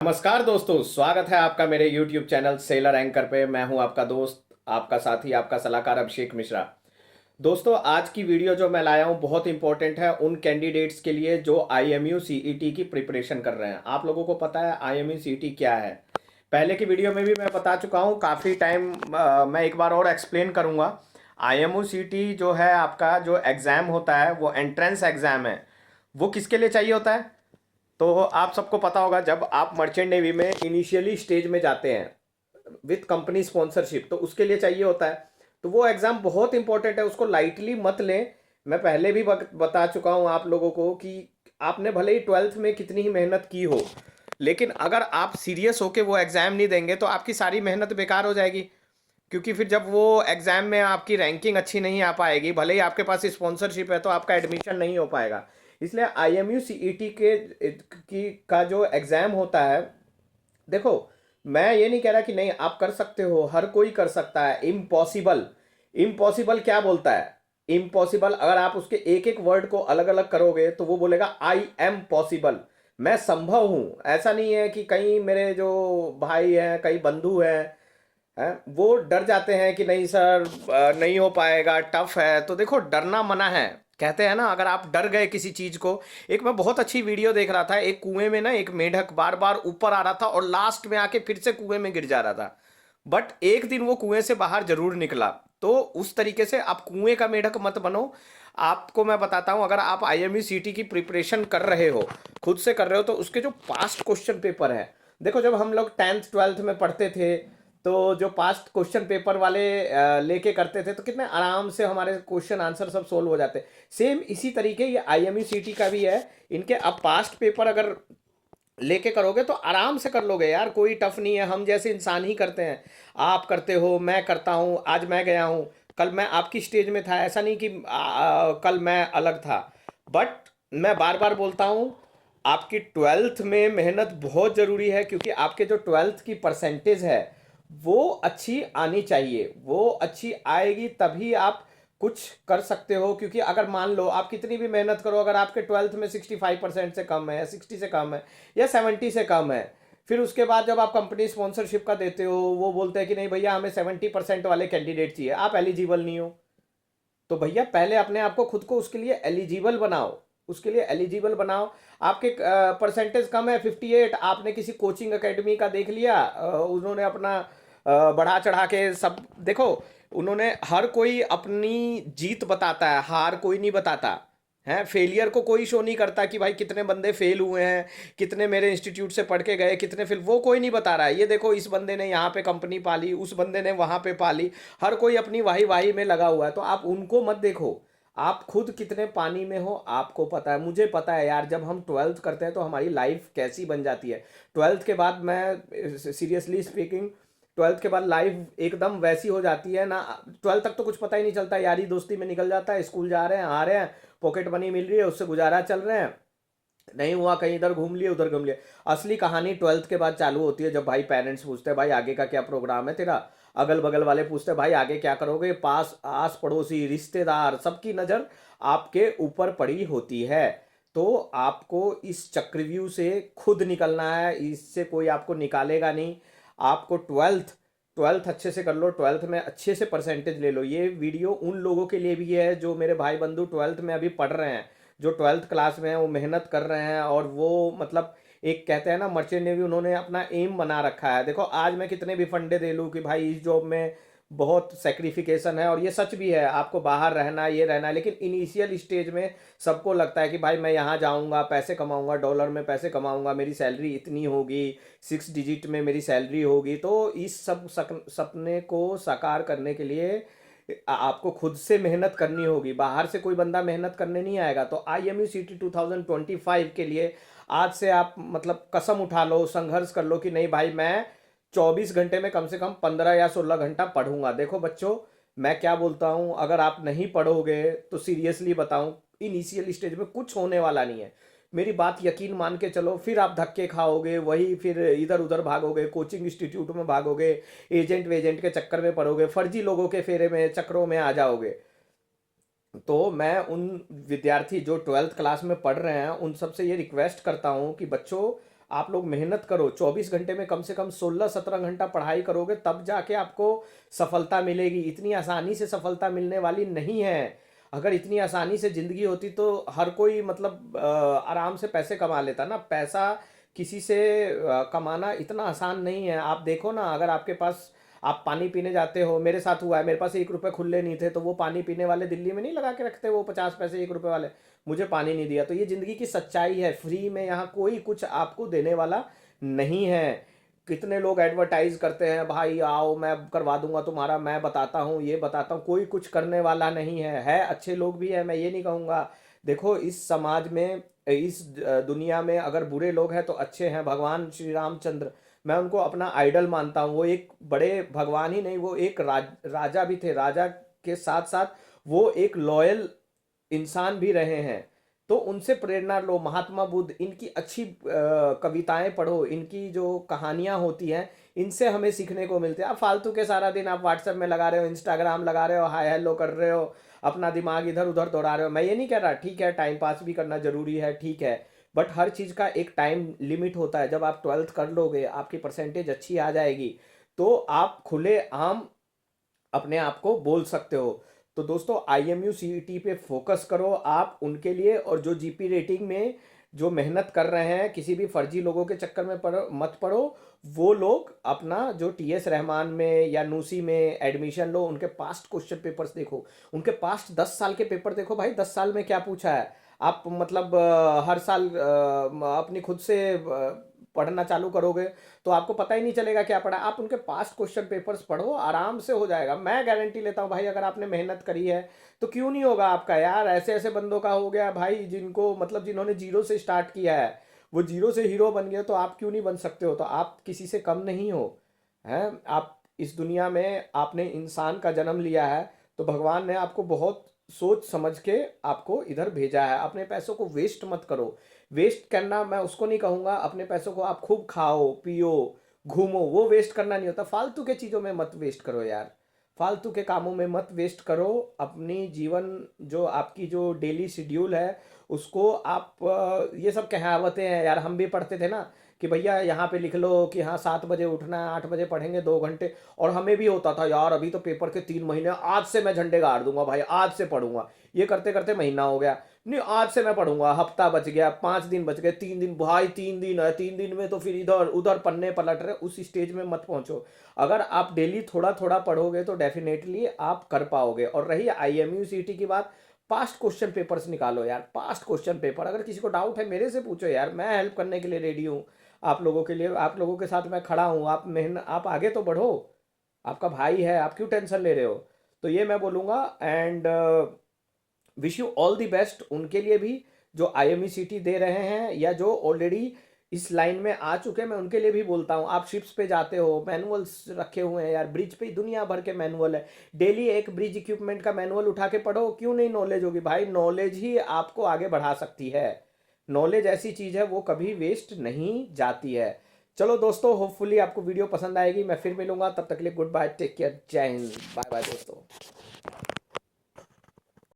नमस्कार दोस्तों, स्वागत है आपका मेरे YouTube चैनल सेलर एंकर पे। मैं हूं आपका दोस्त, आपका साथी, आपका सलाहकार अभिषेक मिश्रा। दोस्तों, आज की वीडियो जो मैं लाया हूं बहुत इंपॉर्टेंट है उन कैंडिडेट्स के लिए जो IMU CET की प्रिपरेशन कर रहे हैं। आप लोगों को पता है IMU CET क्या है। पहले की वीडियो में भी मैं बता चुका हूं, काफ़ी टाइम मैं एक बार और एक्सप्लेन करूंगा। IMU CET जो है आपका जो एग्ज़ाम होता है वो एंट्रेंस एग्ज़ाम है। वो किसके लिए चाहिए होता है? तो आप सबको पता होगा, जब आप मर्चेंट नेवी में इनिशियली स्टेज में जाते हैं विथ कंपनी स्पॉन्सरशिप, तो उसके लिए चाहिए होता है। तो वो एग्ज़ाम बहुत इंपॉर्टेंट है, उसको लाइटली मत लें। मैं पहले भी बता चुका हूँ आप लोगों को कि आपने भले ही 12th में कितनी ही मेहनत की हो, लेकिन अगर आप सीरियस होके वो एग्ज़ाम नहीं देंगे तो आपकी सारी मेहनत बेकार हो जाएगी। क्योंकि फिर जब वो एग्ज़ाम में आपकी रैंकिंग अच्छी नहीं आ पाएगी, भले ही आपके पास स्पॉन्सरशिप है, तो आपका एडमिशन नहीं हो पाएगा। इसलिए IMU CET का जो एग्ज़ाम होता है, देखो, मैं ये नहीं कह रहा कि नहीं आप कर सकते हो, हर कोई कर सकता है। इम्पॉसिबल, इम्पॉसिबल क्या बोलता है? इम्पॉसिबल अगर आप उसके एक एक वर्ड को अलग अलग करोगे तो वो बोलेगा आई एम पॉसिबल। मैं संभव हूं। ऐसा नहीं है कि कई मेरे जो भाई हैं, कई बंधु हैं, वो डर जाते हैं कि नहीं सर, नहीं हो पाएगा, टफ है। तो देखो, डरना मना है। कहते हैं ना, अगर आप डर गए किसी चीज को। एक मैं बहुत अच्छी वीडियो देख रहा था, एक कुएं में ना एक मेंढक बार बार ऊपर आ रहा था और लास्ट में आके फिर से कुएं में गिर जा रहा था, बट एक दिन वो कुएं से बाहर जरूर निकला। तो उस तरीके से आप कुएं का मेंढक मत बनो। आपको मैं बताता हूं, अगर आप IMU CET की प्रिपरेशन कर रहे हो, खुद से कर रहे हो, तो उसके जो पास्ट क्वेश्चन पेपर है, देखो, जब हम लोग 10th 12th में पढ़ते थे, तो जो पास्ट क्वेश्चन पेपर वाले लेके करते थे, तो कितने आराम से हमारे क्वेश्चन आंसर सब सोल्व हो जाते। सेम इसी तरीके ये IMU CET का भी है। इनके अब पास्ट पेपर अगर लेके करोगे तो आराम से कर लोगे यार, कोई टफ नहीं है। हम जैसे इंसान ही करते हैं। आप करते हो, मैं करता हूँ, आज मैं गया हूँ, कल मैं आपकी स्टेज में था। ऐसा नहीं कि कल मैं अलग था। बट मैं बार बार बोलता हूँ, आपकी 12th में मेहनत बहुत ज़रूरी है, क्योंकि आपके जो 12th की परसेंटेज है वो अच्छी आनी चाहिए। वो अच्छी आएगी तभी आप कुछ कर सकते हो। क्योंकि अगर मान लो आप कितनी भी मेहनत करो, अगर आपके 12th में 65% से कम है, या 60 से कम है, या 70 से कम है, फिर उसके बाद जब आप कंपनी स्पॉन्सरशिप का देते हो, वो बोलते हैं कि नहीं भैया, हमें 70% वाले कैंडिडेट चाहिए, आप एलिजिबल नहीं हो। तो भैया, पहले अपने आप को, खुद को उसके लिए एलिजिबल बनाओ। उसके लिए एलिजिबल बनाओ। आपके परसेंटेज कम है 58, आपने किसी कोचिंग एकेडमी का देख लिया, उन्होंने अपना बढ़ा चढ़ा के सब देखो। उन्होंने, हर कोई अपनी जीत बताता है, हार कोई नहीं बताता है। फेलियर को कोई शो नहीं करता कि भाई कितने बंदे फेल हुए हैं, कितने मेरे इंस्टीट्यूट से पढ़ के गए, कितने फेल, वो कोई नहीं बता रहा है। ये देखो, इस बंदे ने यहाँ पे कंपनी पाली, उस बंदे ने वहां पे पाली। हर कोई अपनी वाही वाही में लगा हुआ है। तो आप उनको मत देखो, आप खुद कितने पानी में हो आपको पता है। मुझे पता है यार, जब हम 12th करते हैं तो हमारी लाइफ कैसी बन जाती है। 12th के बाद, मैं सीरियसली स्पीकिंग, 12th के बाद लाइफ एकदम वैसी हो जाती है ना। 12th तक तो कुछ पता ही नहीं चलता, यारी दोस्ती में निकल जाता है। स्कूल जा रहे हैं, आ रहे हैं, पॉकेट मनी मिल रही है, उससे गुजारा चल रहे हैं। नहीं हुआ, कहीं इधर घूम लिए, उधर घूम लिए। असली कहानी 12th के बाद चालू होती है, जब भाई पेरेंट्स पूछते हैं, भाई आगे का क्या प्रोग्राम है तेरा। अगल बगल वाले पूछते हैं, भाई आगे क्या करोगे। पास आस पड़ोसी रिश्तेदार सबकी नज़र आपके ऊपर पड़ी होती है। तो आपको इस चक्रव्यूह से खुद निकलना है, इससे कोई आपको निकालेगा नहीं। आपको 12th अच्छे से कर लो, 12th में अच्छे से परसेंटेज ले लो। ये वीडियो उन लोगों के लिए भी है जो मेरे भाई बंधु 12th में अभी पढ़ रहे हैं, जो 12th क्लास में है, वो मेहनत कर रहे हैं। और वो मतलब, एक कहते हैं ना, मर्चेंट नेवी उन्होंने अपना एम बना रखा है। देखो, आज मैं कितने भी फंडे दे लूँ कि भाई इस जॉब में बहुत सेक्रीफिकेशन है, और ये सच भी है, आपको बाहर रहना है, ये रहना है। लेकिन इनिशियल स्टेज में सबको लगता है कि भाई मैं यहाँ जाऊँगा, पैसे कमाऊँगा, डॉलर में पैसे कमाऊँगा, मेरी सैलरी इतनी होगी, 6 डिजिट में मेरी सैलरी होगी। तो इस सब सपने को साकार करने के लिए आपको खुद से मेहनत करनी होगी। बाहर से कोई बंदा मेहनत करने नहीं आएगा। तो IMU CET 2025 के लिए आज से आप मतलब कसम उठा लो, संघर्ष कर लो कि नहीं भाई, मैं 24 घंटे में कम से कम 15 या 16 घंटा पढ़ूंगा। देखो बच्चों, मैं क्या बोलता हूँ, अगर आप नहीं पढ़ोगे तो सीरियसली बताऊं, इनिशियल स्टेज में कुछ होने वाला नहीं है। मेरी बात यकीन मान के चलो, फिर आप धक्के खाओगे, वही फिर इधर उधर भागोगे, कोचिंग इंस्टीट्यूट में भागोगे, एजेंट वेजेंट के चक्कर में पड़ोगे, फर्जी लोगों के फेरे में, चक्करों में आ जाओगे। तो मैं उन विद्यार्थी जो 12th क्लास में पढ़ रहे हैं, उन सबसे ये रिक्वेस्ट करता हूँ कि बच्चों, आप लोग मेहनत करो, 24 घंटे में कम से कम 16-17 घंटा पढ़ाई करोगे, तब जाके आपको सफलता मिलेगी। इतनी आसानी से सफलता मिलने वाली नहीं है। अगर इतनी आसानी से ज़िंदगी होती तो हर कोई मतलब आराम से पैसे कमा लेता ना। पैसा किसी से कमाना इतना आसान नहीं है। आप देखो ना, अगर आपके पास, आप पानी पीने जाते हो, मेरे साथ हुआ है, मेरे पास 1 रुपये खुले नहीं थे, तो वो पानी पीने वाले दिल्ली में नहीं लगा के रखते, वो 50 पैसे 1 रुपये वाले, मुझे पानी नहीं दिया। तो ये ज़िंदगी की सच्चाई है। फ्री में यहाँ कोई कुछ आपको देने वाला नहीं है। कितने लोग एडवर्टाइज करते हैं, भाई आओ मैं करवा दूंगा तुम्हारा, मैं बताता हूँ, ये बताता हूँ, कोई कुछ करने वाला नहीं है। अच्छे लोग भी हैं, मैं ये नहीं कहूँगा। देखो, इस समाज में, इस दुनिया में अगर बुरे लोग हैं तो अच्छे हैं। भगवान श्री रामचंद्र, मैं उनको अपना आइडल मानता हूँ। वो एक बड़े भगवान ही नहीं, वो एक राजा भी थे। राजा के साथ साथ वो एक लॉयल इंसान भी रहे हैं। तो उनसे प्रेरणा लो। महात्मा बुद्ध, इनकी अच्छी कविताएं पढ़ो, इनकी जो कहानियां होती हैं, इनसे हमें सीखने को मिलते हैं। आप फालतू के सारा दिन आप व्हाट्सएप में लगा रहे हो, इंस्टाग्राम लगा रहे हो, हाय हेलो कर रहे हो, अपना दिमाग इधर उधर दौड़ा रहे हो। मैं ये नहीं कह रहा, ठीक है टाइम पास भी करना जरूरी है, ठीक है, बट हर चीज़ का एक टाइम लिमिट होता है। जब आप 12th कर लोगे, आपकी परसेंटेज अच्छी आ जाएगी, तो आप खुले आम अपने आप को बोल सकते हो। तो दोस्तों, IMU CET पे फोकस करो आप उनके लिए। और जो GP रेटिंग में जो मेहनत कर रहे हैं, किसी भी फर्जी लोगों के चक्कर में मत पड़ो। वो लोग अपना जो TS रहमान में या नूसी में एडमिशन लो, उनके पास्ट क्वेश्चन पेपर्स देखो, उनके पास्ट 10 साल के पेपर देखो भाई, 10 साल में क्या पूछा है। आप मतलब हर साल अपनी खुद से पढ़ना चालू करोगे तो आपको पता ही नहीं चलेगा क्या पढ़ा। आप उनके पास्ट क्वेश्चन पेपर्स पढ़ो, आराम से हो जाएगा। मैं गारंटी लेता हूँ भाई, अगर आपने मेहनत करी है तो क्यों नहीं होगा आपका यार। ऐसे ऐसे बंदों का हो गया भाई, जिनको मतलब जिन्होंने जीरो से स्टार्ट किया है, वो जीरो से हीरो बन गया, तो आप क्यों नहीं बन सकते हो। तो आप किसी से कम नहीं हो, हैं। आप इस दुनिया में, आपने इंसान का जन्म लिया है, तो भगवान ने आपको बहुत सोच समझ के आपको इधर भेजा है। अपने पैसों को वेस्ट मत करो। वेस्ट करना मैं उसको नहीं कहूँगा, अपने पैसों को आप खूब खाओ पियो घूमो, वो वेस्ट करना नहीं होता। फालतू के चीज़ों में मत वेस्ट करो यार, फालतू के कामों में मत वेस्ट करो। अपनी जीवन, जो आपकी जो डेली शेड्यूल है, उसको आप ये सब कहावतें हैं यार, हम भी पढ़ते थे ना कि भैया यहाँ पे लिख लो कि हाँ 7 बजे उठना है, 8 बजे पढ़ेंगे 2 घंटे। और हमें भी होता था यार, अभी तो पेपर के 3 महीने, आज से मैं झंडे गाड़ दूंगा भाई, आज से पढ़ूंगा। ये करते करते महीना हो गया, नहीं आज से मैं पढ़ूंगा। हफ्ता बच गया, 5 दिन बच गए, 3 दिन, भाई 3 दिन है, 3 दिन में तो फिर इधर उधर पन्ने पलट रहे। उस स्टेज में मत पहुंचो। अगर आप डेली थोड़ा थोड़ा पढ़ोगे तो डेफिनेटली आप कर पाओगे। और रही IMU CET की बात, पास्ट क्वेश्चन पेपर्स निकालो यार, पास्ट क्वेश्चन पेपर। अगर किसी को डाउट है मेरे से पूछो यार, मैं हेल्प करने के लिए रेडी हूँ। आप लोगों के लिए, आप लोगों के साथ मैं खड़ा हूँ। आप मेहनत, आप आगे तो बढ़ो, आपका भाई है, आप क्यों टेंशन ले रहे हो। तो ये मैं बोलूँगा। And wish you all the best उनके लिए भी जो IMU CET दे रहे हैं, या जो ऑलरेडी इस लाइन में आ चुके हैं। मैं उनके लिए भी बोलता हूँ, आप शिप्स पे जाते हो, मैनुअल्स रखे हुए हैं यार, ब्रिज पे दुनिया भर के मैनुअल है। डेली एक ब्रिज इक्विपमेंट का मैनुअल उठा के पढ़ो, क्यों नहीं नॉलेज होगी भाई। नॉलेज ही आपको आगे बढ़ा सकती है। नॉलेज ऐसी चीज़ है, वो कभी वेस्ट नहीं जाती है। चलो दोस्तों, होपफुली आपको वीडियो पसंद आएगी। मैं फिर मिलूंगा, तब तक के लिए गुड बाय, टेक केयर, जय हिंद, बाय बाय दोस्तों।